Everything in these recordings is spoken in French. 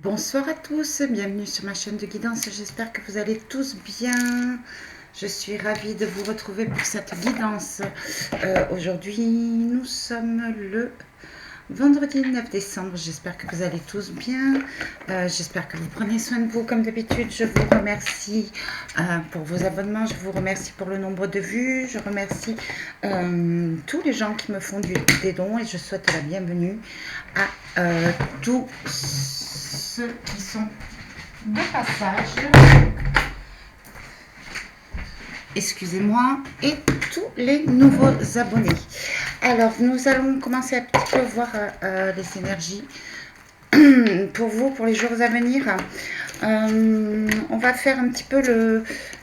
Bonsoir à tous, bienvenue sur ma chaîne de guidance, j'espère que vous allez tous bien. Je suis ravie de vous retrouver pour cette guidance. Aujourd'hui, nous sommes le vendredi 9 décembre, j'espère que vous allez tous bien. J'espère que vous prenez soin de vous comme d'habitude. Je vous remercie pour vos abonnements, je vous remercie pour le nombre de vues, je remercie tous les gens qui me font des dons et je souhaite la bienvenue à tous ceux qui sont de passage, excusez-moi, et tous les nouveaux abonnés. Alors, nous allons commencer à un petit peu voir les énergies pour vous, pour les jours à venir. On va faire un petit peu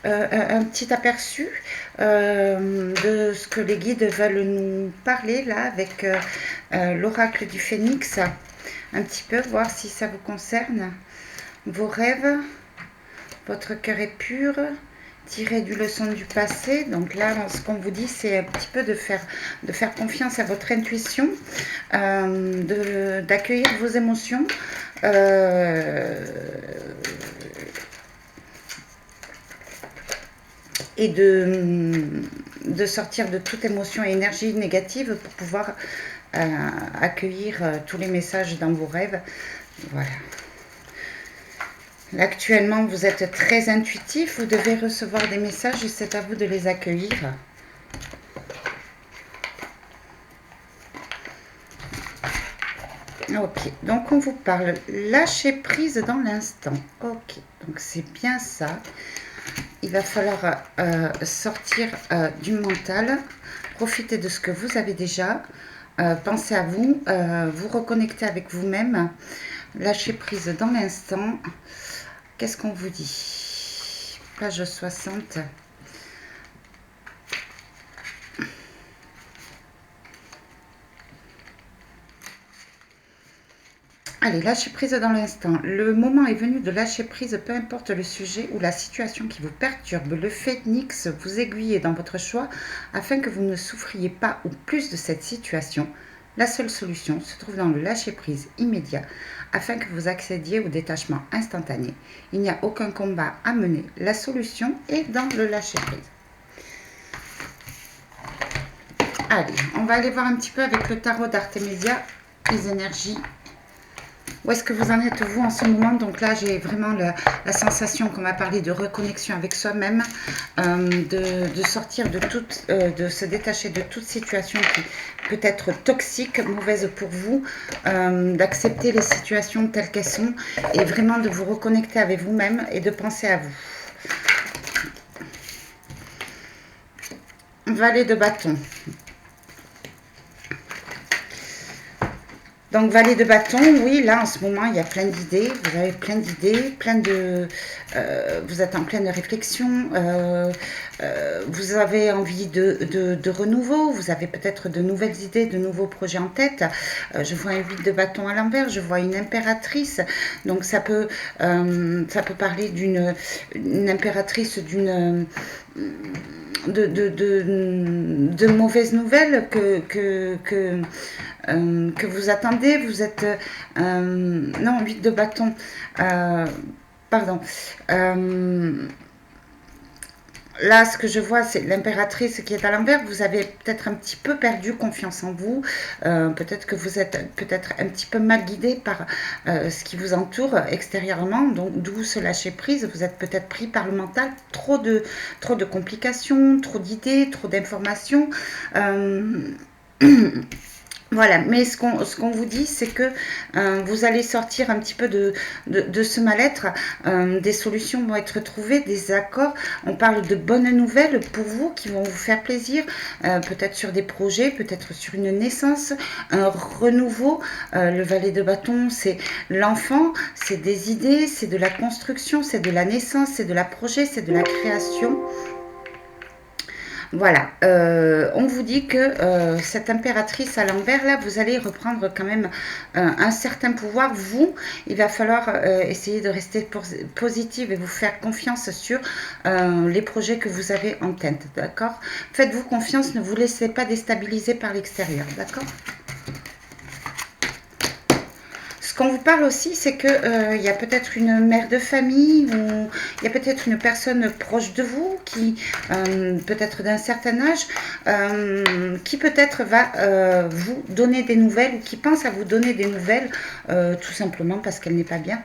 un petit aperçu de ce que les guides veulent nous parler là avec l'oracle du Phénix. Un petit peu, voir si ça vous concerne. Vos rêves, votre cœur est pur, tirez du leçon du passé. Donc là, ce qu'on vous dit, c'est un petit peu de faire confiance à votre intuition, d'accueillir vos émotions. Et de sortir de toute émotion et énergie négative pour pouvoir accueillir tous les messages dans vos rêves. Voilà. Là, actuellement, vous êtes très intuitif, vous devez recevoir des messages et c'est à vous de les accueillir. Ok, donc on vous parle lâcher prise dans l'instant. Ok, donc c'est bien ça. Il va falloir sortir du mental, profiter de ce que vous avez déjà, pensez à vous, vous reconnecter avec vous-même, lâcher prise dans l'instant. Qu'est-ce qu'on vous dit? Page 60. Allez, lâcher prise dans l'instant. Le moment est venu de lâcher prise, peu importe le sujet ou la situation qui vous perturbe. Le Phénix vous aiguille dans votre choix afin que vous ne souffriez pas ou plus de cette situation. La seule solution se trouve dans le lâcher prise immédiat afin que vous accédiez au détachement instantané. Il n'y a aucun combat à mener. La solution est dans le lâcher prise. Allez, on va aller voir un petit peu avec le tarot d'Artémisia, les énergies. Où est-ce que vous en êtes vous en ce moment? Donc là, j'ai vraiment la sensation qu'on va parler de reconnexion avec soi-même, de sortir de se détacher de toute situation qui peut être toxique, mauvaise pour vous, d'accepter les situations telles qu'elles sont et vraiment de vous reconnecter avec vous-même et de penser à vous. Valet de bâton. Donc, valet de bâton, oui, là, en ce moment, il y a plein d'idées. Vous avez plein d'idées, vous êtes en pleine réflexion. Vous avez envie de renouveau. Vous avez peut-être de nouvelles idées, de nouveaux projets en tête. Je vois un 8 de bâton à l'envers. Je vois une impératrice. Donc, ça peut parler d'une impératrice de mauvaises nouvelles que vous attendez. Vous êtes non, 8 de bâton, pardon, là ce que je vois c'est l'impératrice qui est à l'envers. Vous avez peut-être un petit peu perdu confiance en vous, peut-être que vous êtes peut-être un petit peu mal guidé par ce qui vous entoure extérieurement, donc d'où ce lâcher prise. Vous êtes peut-être pris par le mental, trop de complications, trop d'idées, trop d'informations. Voilà, mais ce qu'on vous dit, c'est que vous allez sortir un petit peu de ce mal-être. Des solutions vont être trouvées, des accords. On parle de bonnes nouvelles pour vous qui vont vous faire plaisir, peut-être sur des projets, peut-être sur une naissance, un renouveau. Le valet de bâton, c'est l'enfant, c'est des idées, c'est de la construction, c'est de la naissance, c'est de la projet, c'est de la création. Voilà, on vous dit que cette impératrice à l'envers, là, vous allez reprendre quand même un certain pouvoir. Vous, il va falloir essayer de rester positive et vous faire confiance sur les projets que vous avez en tête, d'accord? Faites-vous confiance, ne vous laissez pas déstabiliser par l'extérieur, d'accord? Ce qu'on vous parle aussi, c'est que il y a peut-être une mère de famille ou il y a peut-être une personne proche de vous qui, peut-être d'un certain âge, qui peut-être va vous donner des nouvelles ou qui pense à vous donner des nouvelles, tout simplement parce qu'elle n'est pas bien.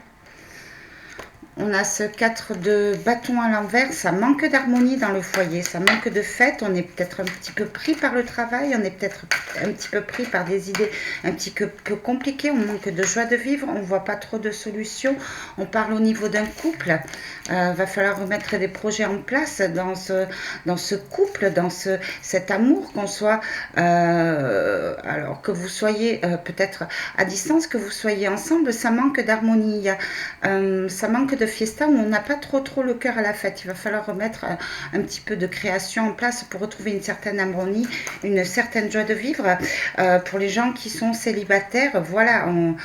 On a ce 4 de bâton à l'envers, ça manque d'harmonie dans le foyer, ça manque de fête, on est peut-être un petit peu pris par le travail, on est peut-être un petit peu pris par des idées un petit peu compliquées, on manque de joie de vivre, on ne voit pas trop de solutions, on parle au niveau d'un couple, va falloir remettre des projets en place dans ce couple, cet amour, qu'on soit, alors que vous soyez peut-être à distance, que vous soyez ensemble, ça manque d'harmonie, ça manque de fiesta où on n'a pas trop le cœur à la fête. Il va falloir remettre un petit peu de création en place pour retrouver une certaine harmonie, une certaine joie de vivre. Pour les gens qui sont célibataires, voilà, on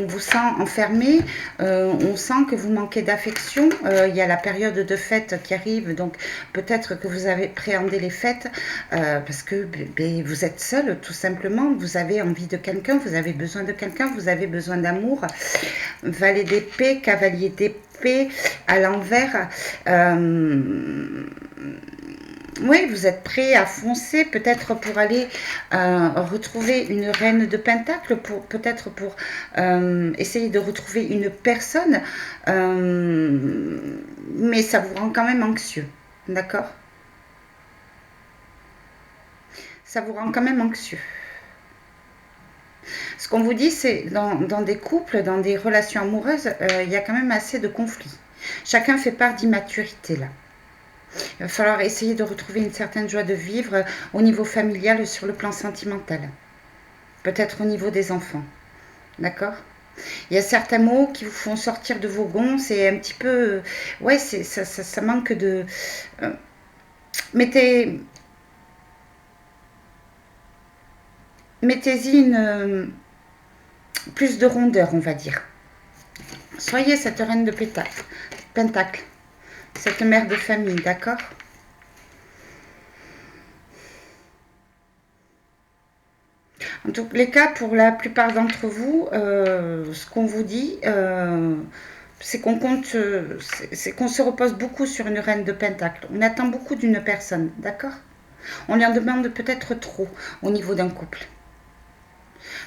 vous sent enfermé, on sent que vous manquez d'affection. Il y a la période de fête qui arrive, donc peut-être que vous avez préhendé les fêtes parce que vous êtes seul, tout simplement. Vous avez envie de quelqu'un, vous avez besoin de quelqu'un, vous avez besoin d'amour. Valet d'épée, cavalier d'épée à l'envers. Oui, vous êtes prêt à foncer, peut-être pour aller retrouver une reine de pentacle, peut-être pour essayer de retrouver une personne, mais ça vous rend quand même anxieux, d'accord? Ça vous rend quand même anxieux. Ce qu'on vous dit, c'est dans des couples, dans des relations amoureuses, il y a quand même assez de conflits. Chacun fait part d'immaturité là. Il va falloir essayer de retrouver une certaine joie de vivre au niveau familial, sur le plan sentimental. Peut-être au niveau des enfants. D'accord? Il y a certains mots qui vous font sortir de vos gonds. C'est un petit peu... ouais, ça manque de... mettez-y plus de rondeur, on va dire. Soyez cette reine de pentacle, cette mère de famille, d'accord? En tous les cas, pour la plupart d'entre vous, ce qu'on vous dit, c'est qu'on compte, c'est qu'on se repose beaucoup sur une reine de pentacle. On attend beaucoup d'une personne, d'accord? On lui en demande peut-être trop au niveau d'un couple.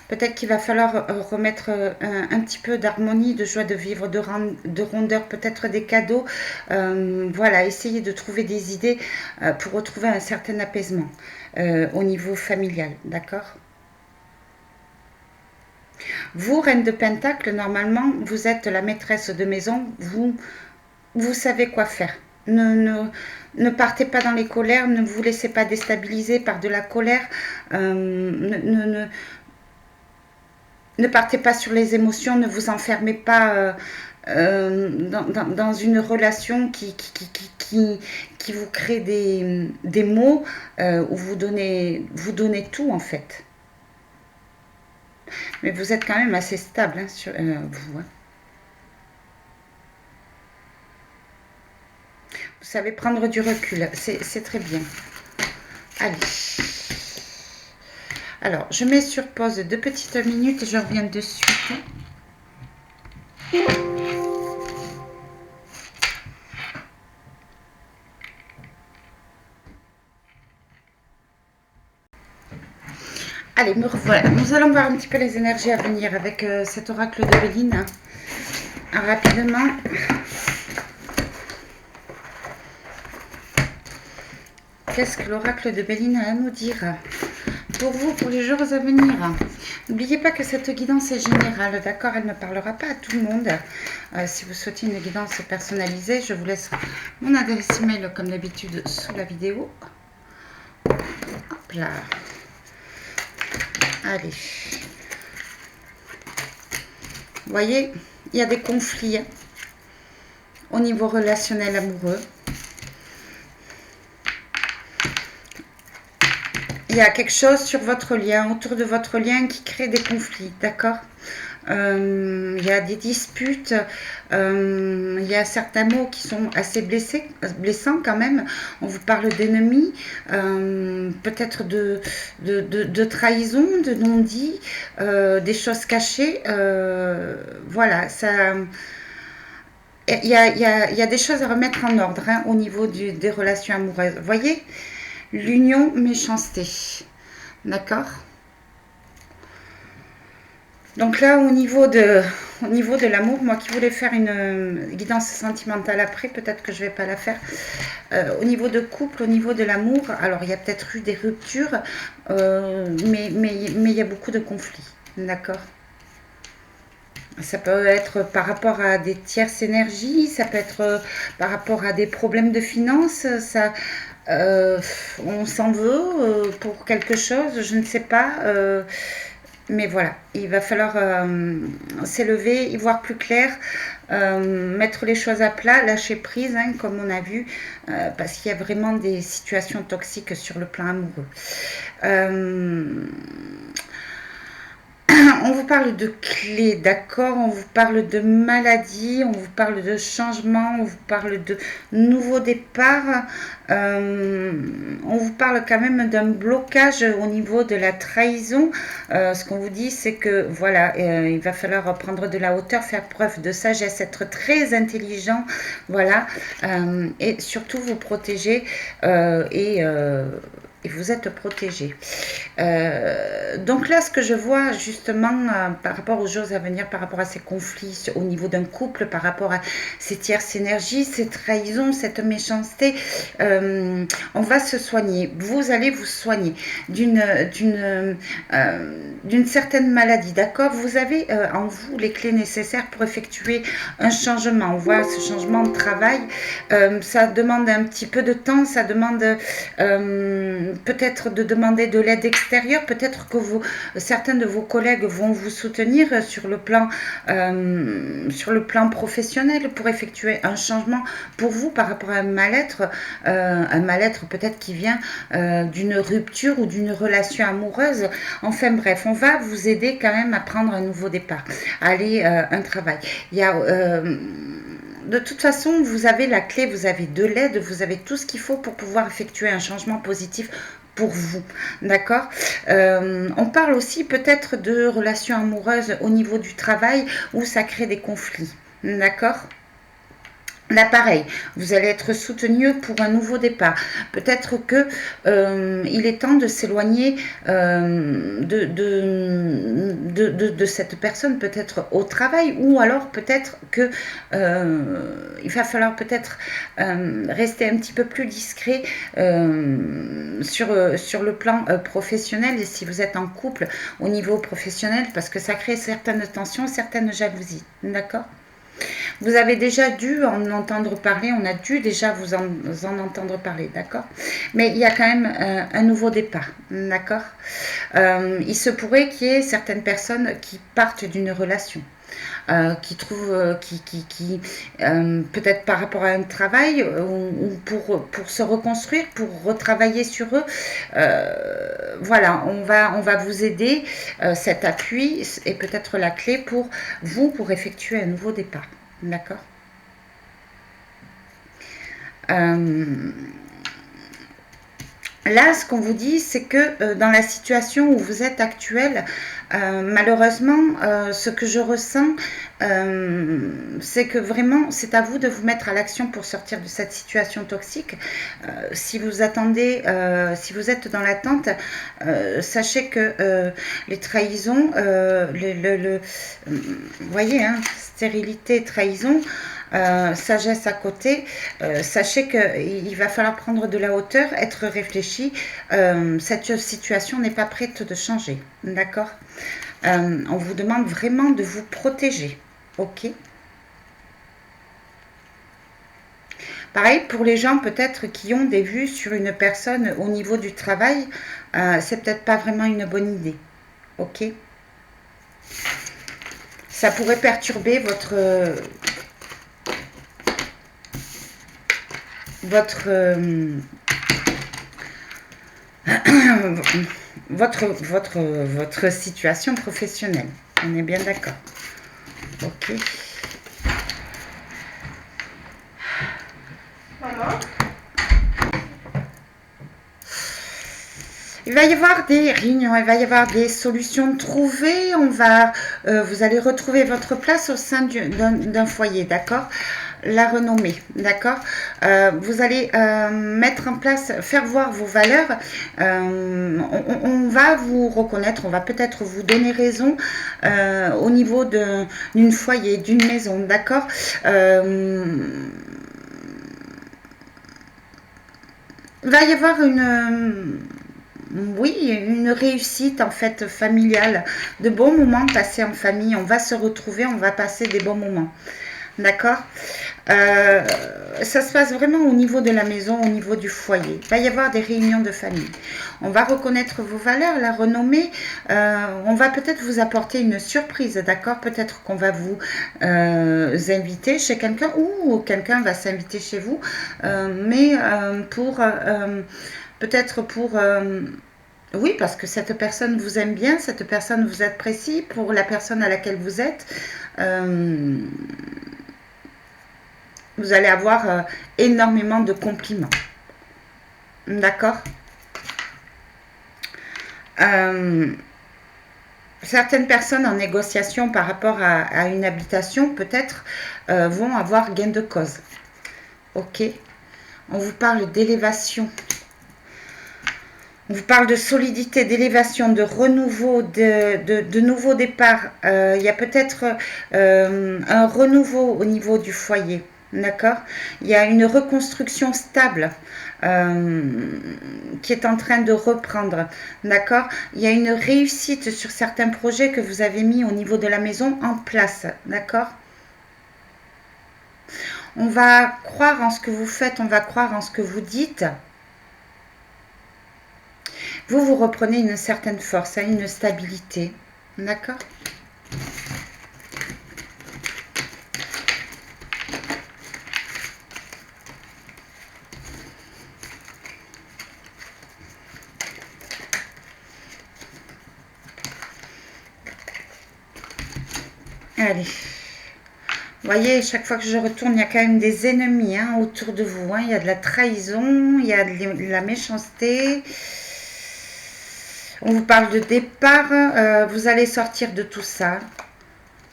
Peut-être qu'il va falloir remettre un petit peu d'harmonie, de joie de vivre, de rondeur, peut-être des cadeaux. Voilà, essayer de trouver des idées pour retrouver un certain apaisement au niveau familial, d'accord? Vous, reine de pentacle, normalement, vous êtes la maîtresse de maison, vous savez quoi faire. Ne partez pas dans les colères, ne vous laissez pas déstabiliser par de la colère, ne partez pas sur les émotions, ne vous enfermez pas dans une relation qui vous crée des maux où vous donnez tout en fait. Mais vous êtes quand même assez stable, hein, vous. Hein. Vous savez prendre du recul, c'est très bien. Allez. Alors, je mets sur pause 2 petites minutes, je reviens de suite. Allez, me revoilà. Nous allons voir un petit peu les énergies à venir avec cet oracle de Béline. Rapidement. Qu'est-ce que l'oracle de Béline a à nous dire pour vous, pour les jours à venir? N'oubliez pas que cette guidance est générale, d'accord? Elle ne parlera pas à tout le monde. Si vous souhaitez une guidance personnalisée, je vous laisse mon adresse email comme d'habitude sous la vidéo. Hop là. Allez. Vous voyez, il y a des conflits au niveau relationnel amoureux. Il y a quelque chose sur votre lien, autour de votre lien qui crée des conflits, d'accord? Il y a des disputes, il y a certains mots qui sont assez blessants quand même. On vous parle d'ennemis, peut-être de trahison, de non-dit, des choses cachées. Voilà, ça... Il y a des choses à remettre en ordre hein, au niveau des relations amoureuses. Vous voyez, l'union, méchanceté. D'accord. Donc là, au niveau de l'amour, moi qui voulais faire une guidance sentimentale après, peut-être que je ne vais pas la faire. Au niveau de couple, au niveau de l'amour, alors il y a peut-être eu des ruptures, mais il y a beaucoup de conflits. D'accord. Ça peut être par rapport à des tierces énergies, ça peut être par rapport à des problèmes de finances, ça, euh, on s'en veut pour quelque chose, je ne sais pas. Mais voilà, il va falloir s'élever, y voir plus clair, mettre les choses à plat, lâcher prise, hein, comme on a vu, parce qu'il y a vraiment des situations toxiques sur le plan amoureux. Euh, on vous parle de clés, d'accord? On vous parle de maladies, on vous parle de changements, on vous parle de nouveaux départs. On vous parle quand même d'un blocage au niveau de la trahison. Ce qu'on vous dit, c'est que voilà, il va falloir prendre de la hauteur, faire preuve de sagesse, être très intelligent, voilà, et surtout vous protéger et vous êtes protégé. Donc là, ce que je vois justement par rapport aux jours à venir, par rapport à ces conflits au niveau d'un couple, par rapport à ces tierces énergies, ces trahisons, cette méchanceté, on va se soigner. Vous allez vous soigner d'une certaine maladie, d'accord? Vous avez en vous les clés nécessaires pour effectuer un changement. On voit ce changement de travail. Ça demande un petit peu de temps, ça demande peut-être de demander de l'aide extérieure, peut-être que certains de vos collègues vont vous soutenir sur le plan professionnel pour effectuer un changement pour vous par rapport à un mal-être peut-être qui vient d'une rupture ou d'une relation amoureuse. Enfin bref, on va vous aider quand même à prendre un nouveau départ, à aller un travail. Il y a de toute façon, vous avez la clé, vous avez de l'aide, vous avez tout ce qu'il faut pour pouvoir effectuer un changement positif pour vous, d'accord. On parle aussi peut-être de relations amoureuses au niveau du travail où ça crée des conflits, d'accord. Là, pareil, vous allez être soutenu pour un nouveau départ. Peut-être que il est temps de s'éloigner de cette personne, peut-être au travail, ou alors peut-être que il va falloir peut-être rester un petit peu plus discret sur le plan professionnel, et si vous êtes en couple au niveau professionnel, parce que ça crée certaines tensions, certaines jalousies, d'accord. Vous avez déjà dû en entendre parler, on a dû déjà vous en entendre parler, d'accord. Mais il y a quand même un nouveau départ, d'accord. Il se pourrait qu'il y ait certaines personnes qui partent d'une relation. Qui trouvent, peut-être par rapport à un travail ou pour se reconstruire, pour retravailler sur eux. Voilà, on va vous aider. Cet appui est peut-être la clé pour vous pour effectuer un nouveau départ. D'accord. Là, ce qu'on vous dit, c'est que dans la situation où vous êtes actuelle, malheureusement, ce que je ressens, c'est que vraiment, c'est à vous de vous mettre à l'action pour sortir de cette situation toxique. Si vous attendez, si vous êtes dans l'attente, sachez que les trahisons, vous voyez, hein, stérilité, trahison, sagesse à côté, sachez qu'il va falloir prendre de la hauteur, être réfléchi. Cette situation n'est pas prête de changer, d'accord. On vous demande vraiment de vous protéger, ok. Pareil pour les gens peut-être qui ont des vues sur une personne au niveau du travail, c'est peut-être pas vraiment une bonne idée, ok. Ça pourrait perturber votre situation professionnelle. On est bien d'accord. Ok. Maman? Il va y avoir des réunions, il va y avoir des solutions trouvées. Vous allez retrouver votre place au sein d'un foyer, d'accord? La renommée, d'accord? Vous allez mettre en place, faire voir vos valeurs. On va vous reconnaître, on va peut-être vous donner raison au niveau d'une foyer, d'une maison, d'accord? Il va y avoir oui, une réussite en fait familiale, de bons moments passés en famille. On va se retrouver, on va passer des bons moments. D'accord. Ça se passe vraiment au niveau de la maison, au niveau du foyer. Il va y avoir des réunions de famille. On va reconnaître vos valeurs, la renommer. On va peut-être vous apporter une surprise, d'accord? Peut-être qu'on va vous inviter chez quelqu'un ou quelqu'un va s'inviter chez vous, mais peut-être pour oui, parce que cette personne vous aime bien, cette personne vous apprécie pour la personne à laquelle vous êtes. Euh, vous allez avoir énormément de compliments. D'accord. Certaines personnes en négociation par rapport à une habitation, peut-être, vont avoir gain de cause. Ok. On vous parle d'élévation. On vous parle de solidité, d'élévation, de renouveau, de nouveau départ. Il y a peut-être un renouveau au niveau du foyer. D'accord. Il y a une reconstruction stable qui est en train de reprendre. D'accord. Il y a une réussite sur certains projets que vous avez mis au niveau de la maison en place. D'accord. On va croire en ce que vous faites, on va croire en ce que vous dites. Vous reprenez une certaine force, une stabilité. D'accord. Allez. Vous voyez, chaque fois que je retourne, il y a quand même des ennemis autour de vous. Il y a de la trahison, il y a de la méchanceté. On vous parle de départ. Vous allez sortir de tout ça.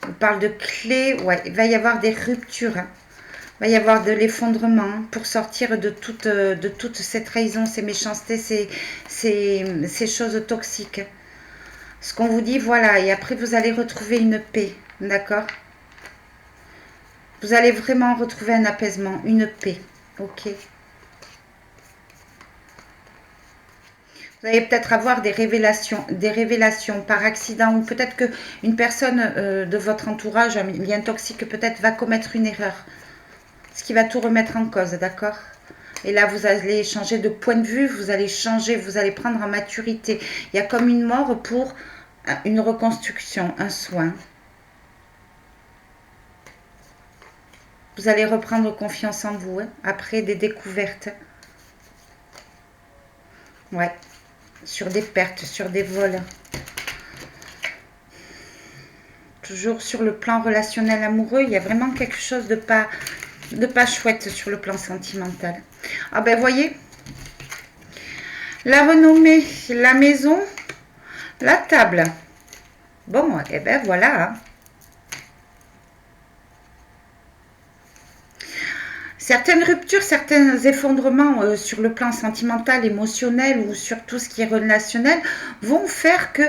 On vous parle de clés. Ouais, il va y avoir des ruptures. Il va y avoir de l'effondrement pour sortir de toutes ces trahisons, ces méchancetés, ces choses toxiques. Ce qu'on vous dit, voilà. Et après, vous allez retrouver une paix. D'accord. Vous allez vraiment retrouver un apaisement, une paix. Ok. Vous allez peut-être avoir des révélations par accident ou peut-être qu'une personne de votre entourage, un lien toxique peut-être va commettre une erreur. Ce qui va tout remettre en cause, d'accord? Et là, vous allez changer de point de vue, vous allez changer, vous allez prendre en maturité. Il y a comme une mort pour une reconstruction, un soin. Vous allez reprendre confiance en vous après des découvertes. Ouais. Sur des pertes, sur des vols. Toujours sur le plan relationnel amoureux, il y a vraiment quelque chose de pas chouette sur le plan sentimental. Ah ben voyez, la renommée, la maison, la table. Bon, et ben voilà. Certaines ruptures, certains effondrements sur le plan sentimental, émotionnel ou sur tout ce qui est relationnel vont faire que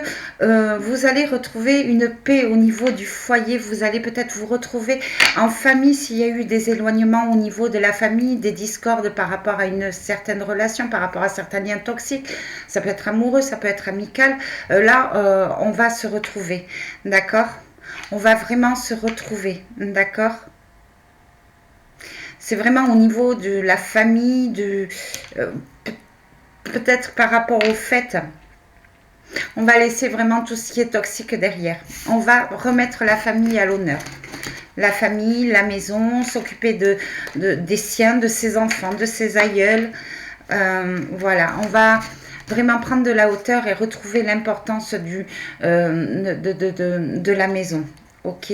vous allez retrouver une paix au niveau du foyer. Vous allez peut-être vous retrouver en famille s'il y a eu des éloignements au niveau de la famille, des discordes par rapport à une certaine relation, par rapport à certains liens toxiques. Ça peut être amoureux, ça peut être amical. Là, on va se retrouver. D'accord? On va vraiment se retrouver. D'accord? C'est vraiment au niveau de la famille, peut-être par rapport au fait. On va laisser vraiment tout ce qui est toxique derrière. On va remettre la famille à l'honneur. La famille, la maison, s'occuper des siens, de ses enfants, de ses aïeuls. Voilà, on va vraiment prendre de la hauteur et retrouver l'importance de la maison. Ok.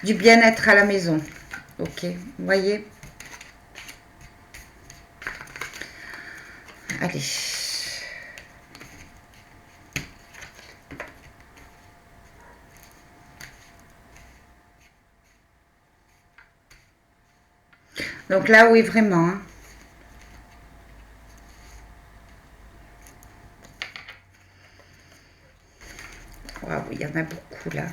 Du bien-être à la maison. Ok. Vous voyez? Allez. Donc là, oui, vraiment. Hein. Waouh, il y en a beaucoup là.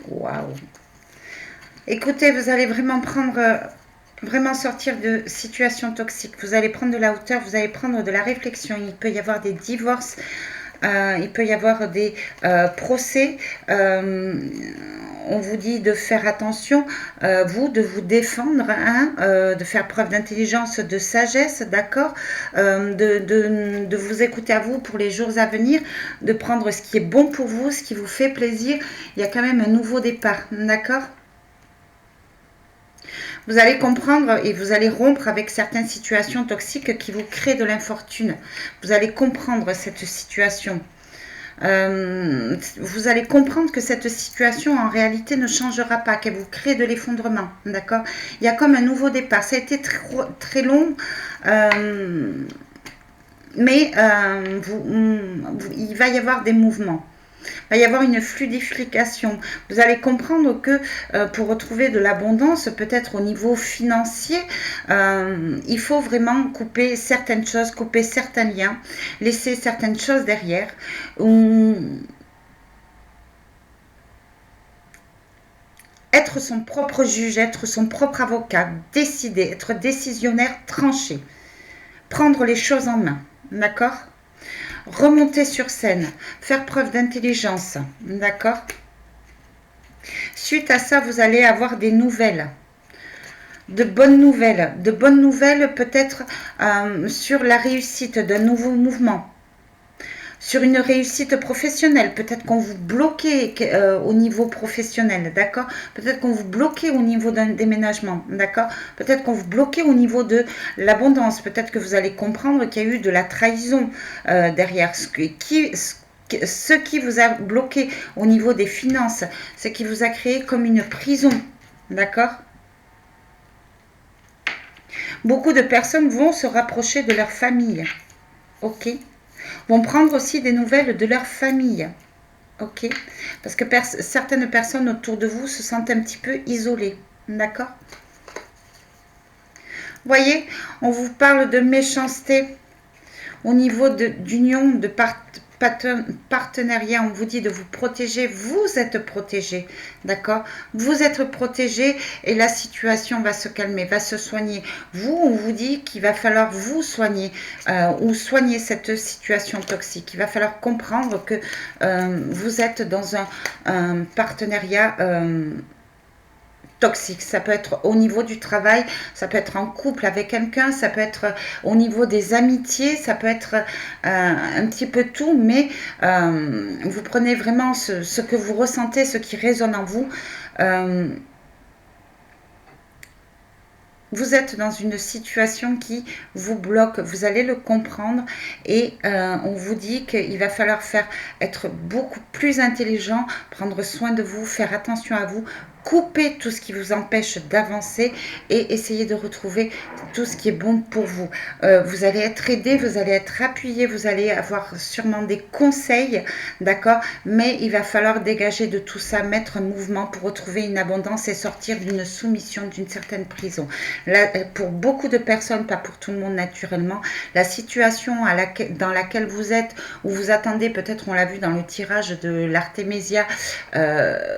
Waouh. Écoutez, vous allez vraiment vraiment sortir de situations toxiques. Vous allez prendre de la hauteur, vous allez prendre de la réflexion. Il peut y avoir des divorces, il peut y avoir des procès. On vous dit de faire attention, vous, de vous défendre, hein, de faire preuve d'intelligence, de sagesse, d'accord, de vous écouter à vous pour les jours à venir, de prendre ce qui est bon pour vous, ce qui vous fait plaisir. Il y a quand même un nouveau départ, d'accord. Vous allez comprendre et vous allez rompre avec certaines situations toxiques qui vous créent de l'infortune. Vous allez comprendre cette situation. Vous allez comprendre que cette situation en réalité ne changera pas, qu'elle vous crée de l'effondrement, d'accord. Il y a comme un nouveau départ. Ça a été très long, mais il va y avoir des mouvements. Il va y avoir une fluidification. Vous allez comprendre que pour retrouver de l'abondance, peut-être au niveau financier, il faut vraiment couper certaines choses, couper certains liens, laisser certaines choses derrière. Être son propre juge, être son propre avocat, décider, être décisionnaire, trancher, prendre les choses en main, d'accord ? Remonter sur scène, faire preuve d'intelligence, d'accord? Suite à ça, vous allez avoir des nouvelles, de bonnes nouvelles peut-être sur la réussite d'un nouveau mouvement, sur une réussite professionnelle. Peut-être qu'on vous bloquait au niveau professionnel, d'accord? Peut-être qu'on vous bloquait au niveau d'un déménagement, d'accord? Peut-être qu'on vous bloquait au niveau de l'abondance. Peut-être que vous allez comprendre qu'il y a eu de la trahison derrière. Ce qui vous a bloqué au niveau des finances, ce qui vous a créé comme une prison, d'accord? Beaucoup de personnes vont se rapprocher de leur famille, ok? Vont prendre aussi des nouvelles de leur famille. Ok. Parce que certaines personnes autour de vous se sentent un petit peu isolées. D'accord. Voyez, on vous parle de méchanceté au niveau d'union, de partenariat. On vous dit de vous protéger. Vous êtes protégé. D'accord. Vous êtes protégé et la situation va se calmer, va se soigner. Vous, on vous dit qu'il va falloir vous soigner ou soigner cette situation toxique. Il va falloir comprendre que vous êtes dans un partenariat toxique. Ça peut être au niveau du travail, ça peut être en couple avec quelqu'un, ça peut être au niveau des amitiés, ça peut être un petit peu tout, mais vous prenez vraiment ce que vous ressentez, ce qui résonne en vous. Vous êtes dans une situation qui vous bloque, vous allez le comprendre et on vous dit qu'il va falloir être beaucoup plus intelligent, prendre soin de vous, faire attention à vous, couper tout ce qui vous empêche d'avancer et essayer de retrouver tout ce qui est bon pour vous. Vous allez être aidé, vous allez être appuyé, vous allez avoir sûrement des conseils, d'accord? Mais il va falloir dégager de tout ça, mettre un mouvement pour retrouver une abondance et sortir d'une soumission, d'une certaine prison. Là, pour beaucoup de personnes, pas pour tout le monde naturellement, la situation dans laquelle vous êtes, où vous attendez, peut-être on l'a vu dans le tirage de l'Artémisia,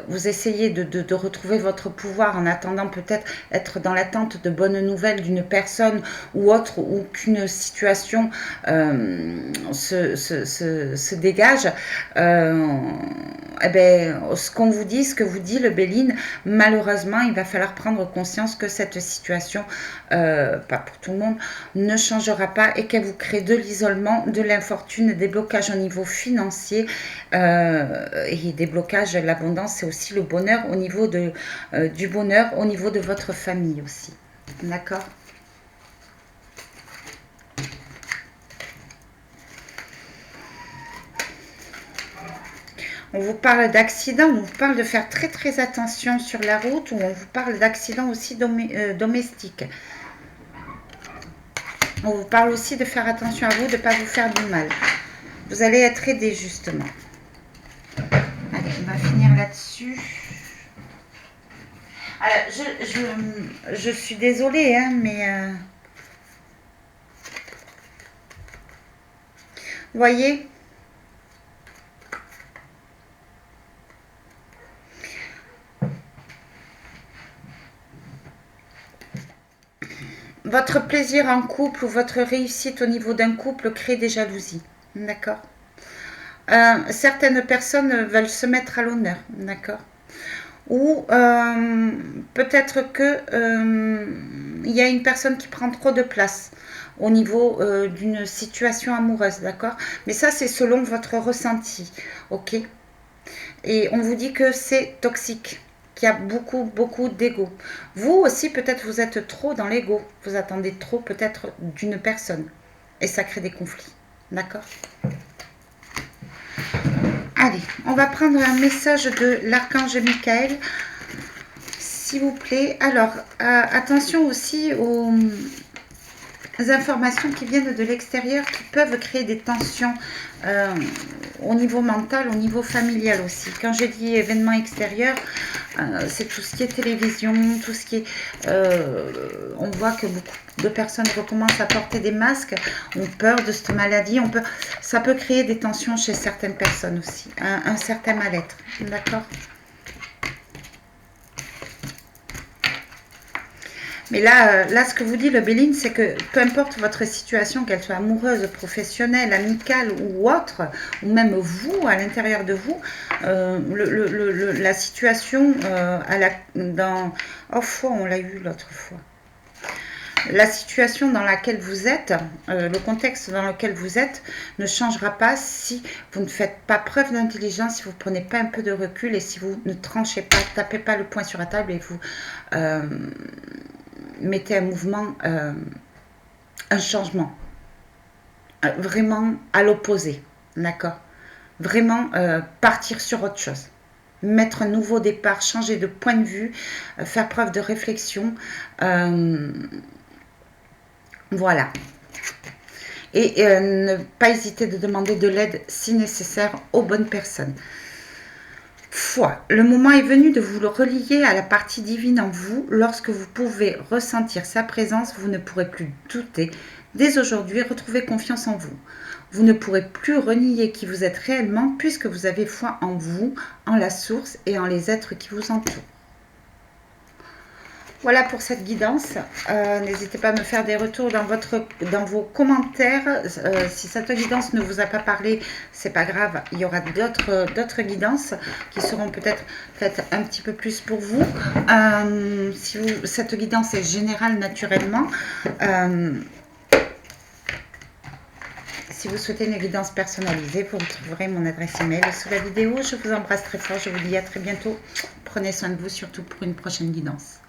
vous essayez de retrouver votre pouvoir en attendant peut-être être dans l'attente de bonnes nouvelles d'une personne ou autre, ou qu'une situation se dégage. Eh ben, ce qu'on vous dit, ce que vous dit le Béline, malheureusement, il va falloir prendre conscience que cette situation, pas pour tout le monde, ne changera pas et qu'elle vous crée de l'isolement, de l'infortune, des blocages au niveau financier et des blocages, l'abondance, c'est aussi le bonheur au niveau de du bonheur au niveau de votre famille aussi. D'accord? On vous parle d'accidents, on vous parle de faire très très attention sur la route, ou on vous parle d'accidents aussi domestiques. On vous parle aussi de faire attention à vous, de ne pas vous faire du mal. Vous allez être aidé justement. Allez, on va finir là-dessus. Alors, je suis désolée, hein, mais... vous voyez, votre plaisir en couple ou votre réussite au niveau d'un couple crée des jalousies. D'accord? Certaines personnes veulent se mettre à l'honneur. D'accord? Ou peut-être que il y a une personne qui prend trop de place au niveau d'une situation amoureuse, d'accord? Mais ça, c'est selon votre ressenti, ok? Et on vous dit que c'est toxique, qu'il y a beaucoup d'ego. Vous aussi, peut-être, vous êtes trop dans l'ego. Vous attendez trop, peut-être, d'une personne. Et ça crée des conflits, d'accord? Allez, on va prendre un message de l'archange Michael, s'il vous plaît. Alors, attention aussi aux informations qui viennent de l'extérieur qui peuvent créer des tensions au niveau mental, au niveau familial aussi. Quand j'ai dit événements extérieurs, c'est tout ce qui est télévision, tout ce qui est... on voit que beaucoup de personnes recommencent à porter des masques, ont peur de cette maladie, ça peut créer des tensions chez certaines personnes aussi, un certain mal-être, d'accord ? Mais là, ce que vous dit le Béline, c'est que peu importe votre situation, qu'elle soit amoureuse, professionnelle, amicale ou autre, ou même vous, à l'intérieur de vous, la situation, on l'a eu l'autre fois. La situation dans laquelle vous êtes, le contexte dans lequel vous êtes, ne changera pas si vous ne faites pas preuve d'intelligence, si vous ne prenez pas un peu de recul et si vous ne tranchez pas, tapez pas le poing sur la table et vous... mettez un mouvement, un changement, vraiment à l'opposé, d'accord? Vraiment partir sur autre chose, mettre un nouveau départ, changer de point de vue, faire preuve de réflexion, voilà. Et ne pas hésiter de demander de l'aide si nécessaire aux bonnes personnes. Foi. Le moment est venu de vous le relier à la partie divine en vous. Lorsque vous pouvez ressentir sa présence, vous ne pourrez plus douter. Dès aujourd'hui, retrouvez confiance en vous. Vous ne pourrez plus renier qui vous êtes réellement puisque vous avez foi en vous, en la source et en les êtres qui vous entourent. Voilà pour cette guidance. N'hésitez pas à me faire des retours dans vos commentaires. Si cette guidance ne vous a pas parlé, c'est pas grave. Il y aura d'autres guidances qui seront peut-être faites un petit peu plus pour vous. Cette guidance est générale naturellement. Si vous souhaitez une guidance personnalisée, vous retrouverez mon adresse email sous la vidéo. Je vous embrasse très fort. Je vous dis à très bientôt. Prenez soin de vous, surtout pour une prochaine guidance.